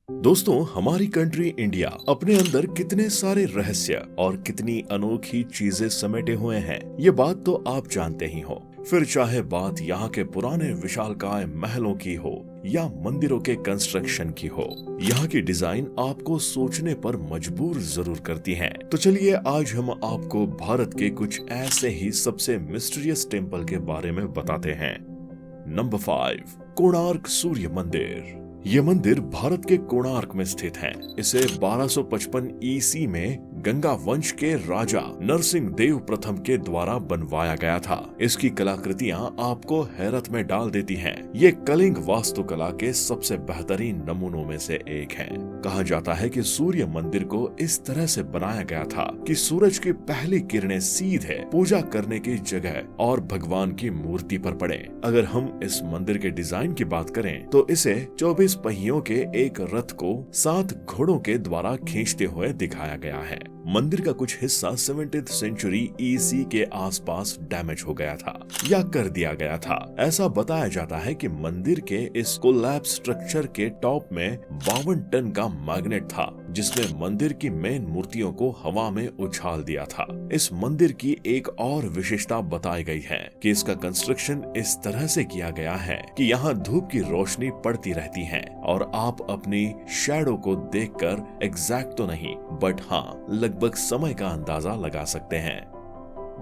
दोस्तों, हमारी country India अपने अंदर कितने सारे रहस्य और कितनी अनोखी चीजें समेटे हुए हैं, ये बात तो आप जानते ही हो। फिर चाहे बात यहाँ के पुराने विशालकाय महलों की हो या मंदिरों के कंस्ट्रक्शन की हो, यहाँ की डिजाइन आपको सोचने पर मजबूर जरूर करती है। तो चलिए आज हम आपको भारत के कुछ ऐसे ही सबसे मिस्टीरियस टेम्पल के बारे में बताते हैं। नंबर 5, कोणार्क सूर्य मंदिर। ये मंदिर भारत के कोणार्क में स्थित है। इसे 1255 ईसी में गंगा वंश के राजा नरसिंह देव प्रथम के द्वारा बनवाया गया था। इसकी कलाकृतियां आपको हैरत में डाल देती हैं। ये कलिंग वास्तुकला के सबसे बेहतरीन नमूनों में से एक है। कहा जाता है कि सूर्य मंदिर को इस तरह से बनाया गया था कि सूरज की पहली किरणें सीधे पूजा करने की जगह और भगवान की मूर्ति पर पड़े। अगर हम इस मंदिर के डिजाइन की बात करें तो इसे 24 पहियों के एक रथ को 7 घोड़ों के द्वारा खींचते हुए दिखाया गया है। मंदिर का कुछ हिस्सा 17th सेंचुरी ईसी के आसपास डैमेज हो गया था या कर दिया गया था। ऐसा बताया जाता है कि मंदिर के इस कोलैप्स स्ट्रक्चर के टॉप में 52 टन का मैग्नेट था, जिसने मंदिर की मेन मूर्तियों को हवा में उछाल दिया था। इस मंदिर की एक और विशेषता बताई गई है कि इसका कंस्ट्रक्शन इस तरह से किया गया है कि यहाँ धूप की रोशनी पड़ती रहती है और आप अपनी शैडो को देखकर एग्जैक्ट तो नहीं बट हाँ लगभग समय का अंदाजा लगा सकते हैं।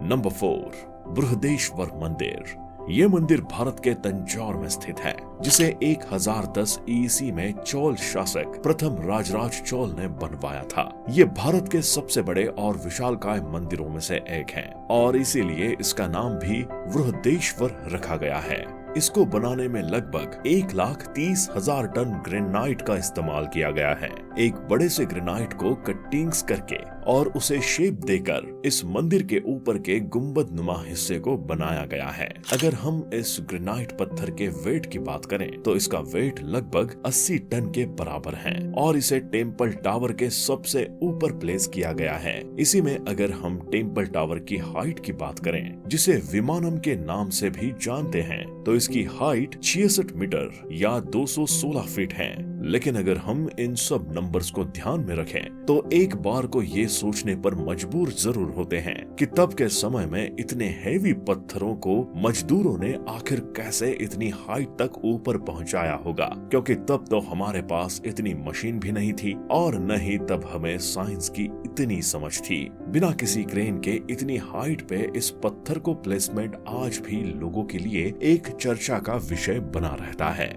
नंबर 4, बृहदेश्वर मंदिर। ये मंदिर भारत के तंजौर में स्थित है, जिसे 1010 ईसी में चोल शासक प्रथम राजराज चोल ने बनवाया था। ये भारत के सबसे बड़े और विशालकाय मंदिरों में से एक है और इसीलिए इसका नाम भी बृहदेश्वर रखा गया है। इसको बनाने में लगभग 1,30,000 टन ग्रेनाइट का इस्तेमाल किया गया है। एक बड़े से ग्रेनाइट को कटिंग्स करके और उसे शेप देकर इस मंदिर के ऊपर के गुंबद नुमा हिस्से को बनाया गया है। अगर हम इस ग्रेनाइट पत्थर के वेट की बात करें तो इसका वेट लगभग 80 टन के बराबर है और इसे टेम्पल टावर के सबसे ऊपर प्लेस किया गया है। इसी में अगर हम टेम्पल टावर की हाइट की बात करें, जिसे विमानम के नाम से भी जानते हैं, तो इसकी हाइट 66 मीटर या 216 फीट है। लेकिन अगर हम इन सब नंबर्स को ध्यान में रखें तो एक बार को ये सोचने पर मजबूर जरूर होते हैं कि तब के समय में इतने हेवी पत्थरों को मजदूरों ने आखिर कैसे इतनी हाइट तक ऊपर पहुंचाया होगा, क्योंकि तब तो हमारे पास इतनी मशीन भी नहीं थी और न ही तब हमें साइंस की इतनी समझ थी। बिना किसी क्रेन के इतनी हाइट पे इस पत्थर को प्लेसमेंट आज भी लोगों के लिए एक चर्चा का विषय बना रहता है।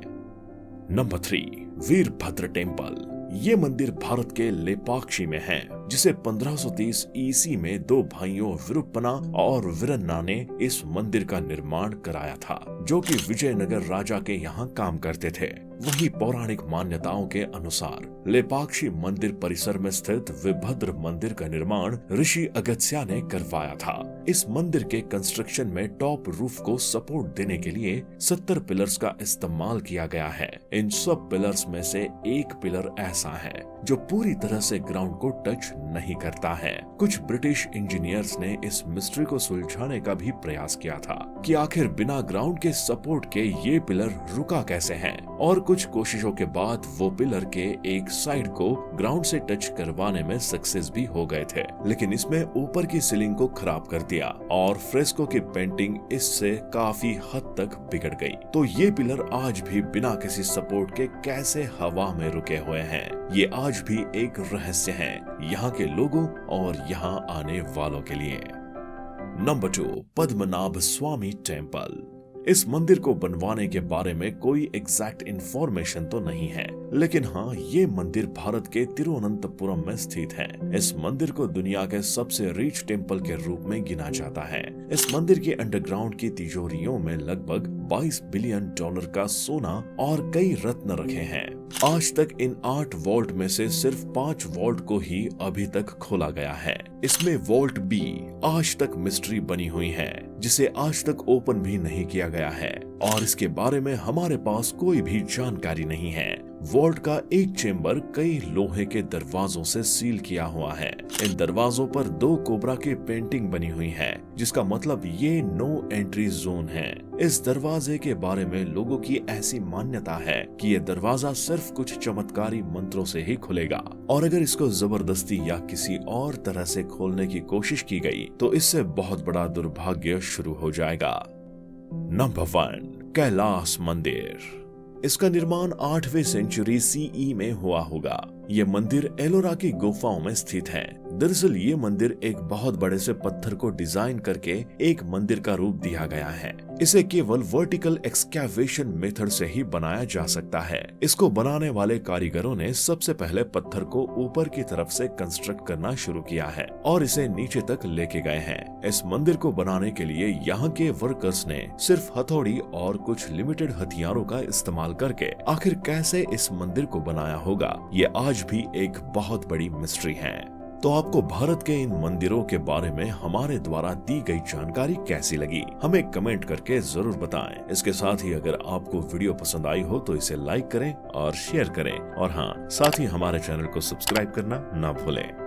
Number 3, Virbhadra temple. ये मंदिर भारत के लेपाक्षी में है, जिसे 1530 ईसी में 2 भाइयों विरुपना और वीरन्ना ने इस मंदिर का निर्माण कराया था, जो कि विजयनगर राजा के यहाँ काम करते थे। वही पौराणिक मान्यताओं के अनुसार लेपाक्षी मंदिर परिसर में स्थित वीरभद्र मंदिर का निर्माण ऋषि अगस्त्य ने करवाया था। इस मंदिर के कंस्ट्रक्शन में टॉप रूफ को सपोर्ट देने के लिए 70 पिलर्स का इस्तेमाल किया गया है। इन सब पिलर्स में से एक पिलर ऐसा है जो पूरी तरह से ग्राउंड को टच नहीं करता है। कुछ ब्रिटिश इंजीनियर्स ने इस मिस्ट्री को सुलझाने का भी प्रयास किया था कि आखिर बिना ग्राउंड के सपोर्ट के ये पिलर रुका कैसे हैं, और कुछ कोशिशों के बाद वो पिलर के एक साइड को ग्राउंड से टच करवाने में सक्सेस भी हो गए थे, लेकिन इसमें ऊपर की सीलिंग को खराब कर दिया और फ्रेस्को की पेंटिंग इससे काफी हद तक बिगड़ गई। तो ये पिलर आज भी बिना किसी सपोर्ट के कैसे हवा में रुके हुए हैं, ये आज भी एक रहस्य है यहाँ के लोगों और यहाँ आने वालों के लिए। नंबर 2, पद्मनाभ स्वामी टेम्पल। इस मंदिर को बनवाने के बारे में कोई एग्जैक्ट इंफॉर्मेशन तो नहीं है, लेकिन हाँ ये मंदिर भारत के तिरुवनंतपुरम में स्थित है। इस मंदिर को दुनिया के सबसे रिच टेम्पल के रूप में गिना जाता है। इस मंदिर के अंडरग्राउंड की तिजोरियों में लगभग 22 बिलियन डॉलर का सोना और कई रत्न रखे हैं। आज तक इन 8 वॉल्ट में से सिर्फ 5 वॉल्ट को ही अभी तक खोला गया है। इसमें वॉल्ट बी आज तक मिस्ट्री बनी हुई है, जिसे आज तक ओपन भी नहीं किया गया है। और इसके बारे में हमारे पास कोई भी जानकारी नहीं है। वॉल्ट का एक चेम्बर कई लोहे के दरवाजों से सील किया हुआ है। इन दरवाजों पर 2 कोबरा की पेंटिंग बनी हुई है, जिसका मतलब ये नो एंट्री जोन है। इस दरवाजे के बारे में लोगों की ऐसी मान्यता है कि ये दरवाजा सिर्फ कुछ चमत्कारी मंत्रों से ही खुलेगा, और अगर इसको जबरदस्ती या किसी और तरह से खोलने की कोशिश की गई तो इससे बहुत बड़ा दुर्भाग्य शुरू हो जाएगा। नंबर 1, कैलाश मंदिर। इसका निर्माण 8वीं सेंचुरी सीई में हुआ होगा। ये मंदिर एलोरा की गुफाओं में स्थित है। दरअसल ये मंदिर एक बहुत बड़े से पत्थर को डिजाइन करके एक मंदिर का रूप दिया गया है। इसे केवल वर्टिकल एक्सकैवेशन मेथड से ही बनाया जा सकता है। इसको बनाने वाले कारीगरों ने सबसे पहले पत्थर को ऊपर की तरफ से कंस्ट्रक्ट करना शुरू किया है और इसे नीचे तक लेके गए हैं। इस मंदिर को बनाने के लिए यहाँ के वर्कर्स ने सिर्फ हथौड़ी और कुछ लिमिटेड हथियारों का इस्तेमाल करके आखिर कैसे इस मंदिर को बनाया होगा, ये आज भी एक बहुत बड़ी मिस्ट्री है। तो आपको भारत के इन मंदिरों के बारे में हमारे द्वारा दी गई जानकारी कैसी लगी, हमें कमेंट करके जरूर बताएं। इसके साथ ही अगर आपको वीडियो पसंद आई हो तो इसे लाइक करें और शेयर करें, और हाँ, साथ ही हमारे चैनल को सब्सक्राइब करना ना भूलें।